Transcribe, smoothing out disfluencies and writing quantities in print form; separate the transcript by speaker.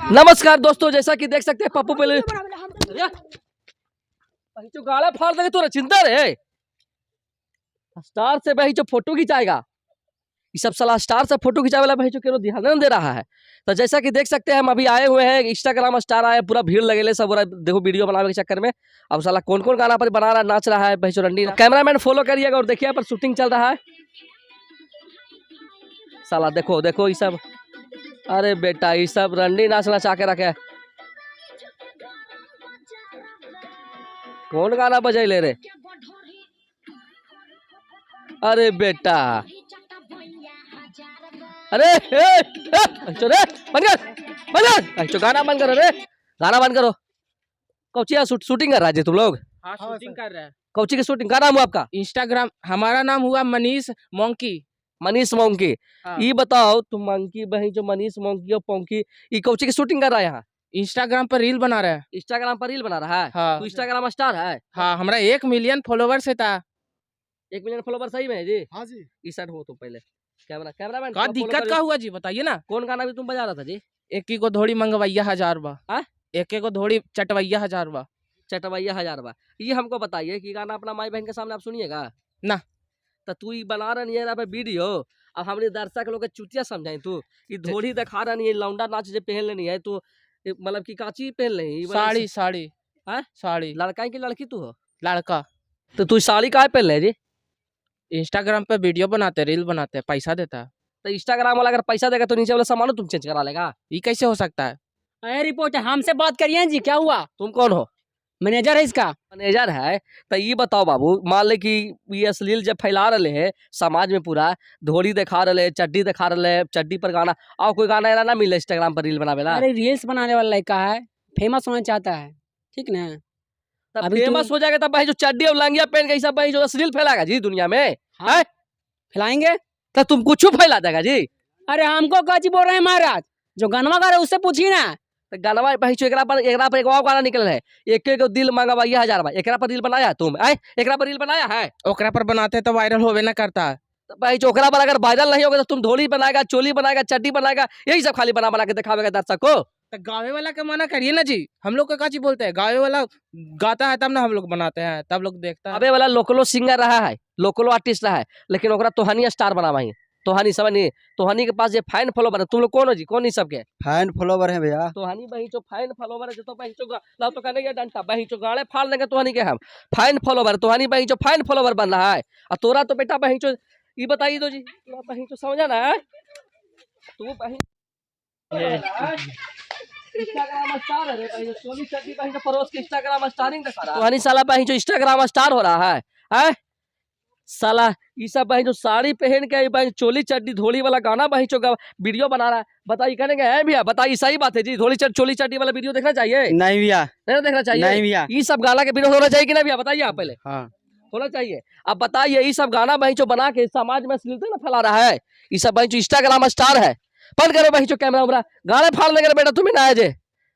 Speaker 1: नमस्कार दोस्तों, जैसा कि देख सकते हैं पप्पू पहले जो गाला फाड़ देंगे तो चिंता रहे स्टार से भाई जो फोटो खिंचाएगा ये सब साला स्टार से फोटो खिंचावे वाला भाई जो क्यों ध्यान नहीं दे रहा है। तो जैसा कि देख सकते हैं हम अभी आए हुए हैं इंस्टाग्राम स्टार आए पूरा भीड़ लगे सब देखो वीडियो बनाने के चक्कर में। अब साला कौन कौन गाना पर बना रहा है नाच रहा है भाई रंडी। कैमरामैन फॉलो करिएगा और देखिए पर शूटिंग चल रहा है साला। देखो देखो ये सब, अरे बेटा ये सब रंडी नाच नचा के रखे। कौन गाना बजाई ले रे? अरे बेटा अरे गाना बंद करो रे, गाना बंद करो। कौची शूटिंग कर रहा है तुम लोग?
Speaker 2: हाँ शूटिंग कर रहे हैं।
Speaker 1: कौची की शूटिंग? क्या नाम हुआ आपका?
Speaker 2: इंस्टाग्राम हमारा नाम हुआ मनीष मोंकी।
Speaker 1: मनीष मोंकी।
Speaker 2: हाँ।
Speaker 1: ये बताओ तुम मंकी बहन जो मनीष मोंकी और पोंकी ये कौची की शूटिंग कर रहा है यहाँ?
Speaker 2: इंस्टाग्राम पर रील बना रहे हैं।
Speaker 1: इंस्टाग्राम पर रील बना रहा है?
Speaker 2: हाँ।
Speaker 1: तो इंस्टाग्राम स्टार है?
Speaker 2: हाँ हमारा 1 मिलियन फॉलोवर्स था।
Speaker 1: 1 मिलियन फॉलोवर सही में है जी?
Speaker 2: हाँ जी।
Speaker 1: इस साइड हो तुम पहले कैमरामैन
Speaker 2: का दिक्कत का हुआ जी बताइए ना।
Speaker 1: कौन गाना भी तुम बजा रहा था जी?
Speaker 2: एक को धोड़ी मंगवैया 1000 बा।
Speaker 1: हाँ?
Speaker 2: एक को धोड़ी चटवैया 1000 बा।
Speaker 1: चटवैया 1000 बा। ये हमको बताइए कि गाना अपना माई बहन के सामने आप सुनिएगा
Speaker 2: ना?
Speaker 1: तो तू बना रहा नहीं है वीडियो। अब हमने दर्शक लोग चुतिया समझाई तू ये धोड़ी दिखा रहा नहीं है, लौंडा नाच जो पहन लेनी है तो मतलब की काची पहन ले?
Speaker 2: साड़ी साड़ी।
Speaker 1: हाँ?
Speaker 2: साड़ी।
Speaker 1: लड़का की लड़की तू हो?
Speaker 2: लड़का।
Speaker 1: तो तू साड़ी काहे पहन ले जी?
Speaker 2: इंस्टाग्राम पे वीडियो बनाते रील बनाते पैसा देता है।
Speaker 1: तो इंस्टाग्राम वाला अगर पैसा देगा तो नीचे वाला सामान तुम चेंज करा लेगा?
Speaker 2: ये कैसे हो सकता है?
Speaker 3: अरे रिपोर्टर हमसे बात करिए जी, क्या हुआ?
Speaker 1: तुम कौन हो?
Speaker 3: मैनेजर है इसका।
Speaker 1: मैनेजर है? तो ये बताओ बाबू, मान ले कि ये अश्लील जब फैला रहे है समाज में पूरा धोड़ी दिखा रहे चड्डी दिखा रहे चड्डी पर गाना और कोई गाना ना मिले इंस्टाग्राम पर रील बनावे ला?
Speaker 3: अरे रील्स बनाने वाला लड़का है, फेमस होना चाहता है, ठीक ना?
Speaker 1: अभी फेमस हो जाएगा तब भाई जो चड्डी और लंगिया पहन के सब भाई जो अश्लील फैलाएगा जी दुनिया में।
Speaker 3: हाँ? फैलाएंगे
Speaker 1: तो तुम कुछ फैला देगा जी?
Speaker 3: अरे हमको काची बोल रहे हैं महाराज, जो गनवा गा रहे उससे पूछिए ना।
Speaker 1: तो गाना भाई एकरा पर एक और गाना निकल है एक दिल मंगवाइया 1000 बा। एकरा पर रील बनाया तुम? एकरा पर रील बनाया है?
Speaker 2: ओकरा पर बनाते तो वायरल होवे ना करता है।
Speaker 1: तो भाई चोकरा पर अगर वायरल नहीं होगा तो तुम धोड़ी बनाएगा, चोली बनाएगा, चड्डी बनाएगा, यही सब खाली बना के दिखावेगा दर्शक को।
Speaker 2: तो गावे वाला का मना करिए ना जी, हम लोग का काची बोलते हैं? गावे वाला गाता है तब ना हम लोग बनाते हैं, तब लोग देखता है।
Speaker 1: अबे वाला लोकलो सिंगर रहा है, लोकलो आर्टिस्ट रहा है, लेकिन ओकरा तोहानी स्टार बनावा ही। तोहानी समझ तोहानी के पास ये फैन फॉलोवर है। तुम लोग कौन हो जी? कौन ही सबके
Speaker 4: फैन फॉलोवर है भैया?
Speaker 1: तोहानी बही जो फैन फॉलोवर है तो बही जो लाओ तो कहने के डंटा बही जो गाड़े फाड़ देंगे तोहानी के हम फैन फॉलोवर। तोहानी बही जो फैन फॉलोवर बन रहा है और तोरा तो बेटा बही जो ये बताइए तो जी बही जो समझा ना तू बही इंस्टाग्राम स्टार है रे भाई, सोनी चड्डी भाई जो परोस के इंस्टाग्राम स्टारिंग दिखा रहा है। तोहानी साला भाई जो इंस्टाग्राम स्टार हो रहा है हैं साला। ये सब भाई जो साड़ी पहन के भाई चोली चड्डी धोली वाला गाना भाई जो वीडियो बना रहा है। बताइए करेंगे है भैया? बताइए सही बात है जी? चोली चड्डी वाला वीडियो देखना चाहिए?
Speaker 4: नहीं भैया,
Speaker 1: नहीं देखना चाहिए।
Speaker 4: नहीं भैया।
Speaker 1: ये सब गाना के वीडियो होना चाहिए कि नहीं भैया? बताइए आप पहले।
Speaker 4: हाँ
Speaker 1: होना चाहिए। अब बताइए ये सब गाना भाई जो बना के समाज में अश्लीलता ना फैला रहा है ये सब भाई जो इंस्टाग्राम स्टार है। बंद करो भाई जो कैमरा उमरा गाने फाड़ लेंगे बेटा तुम्हें ना है जे।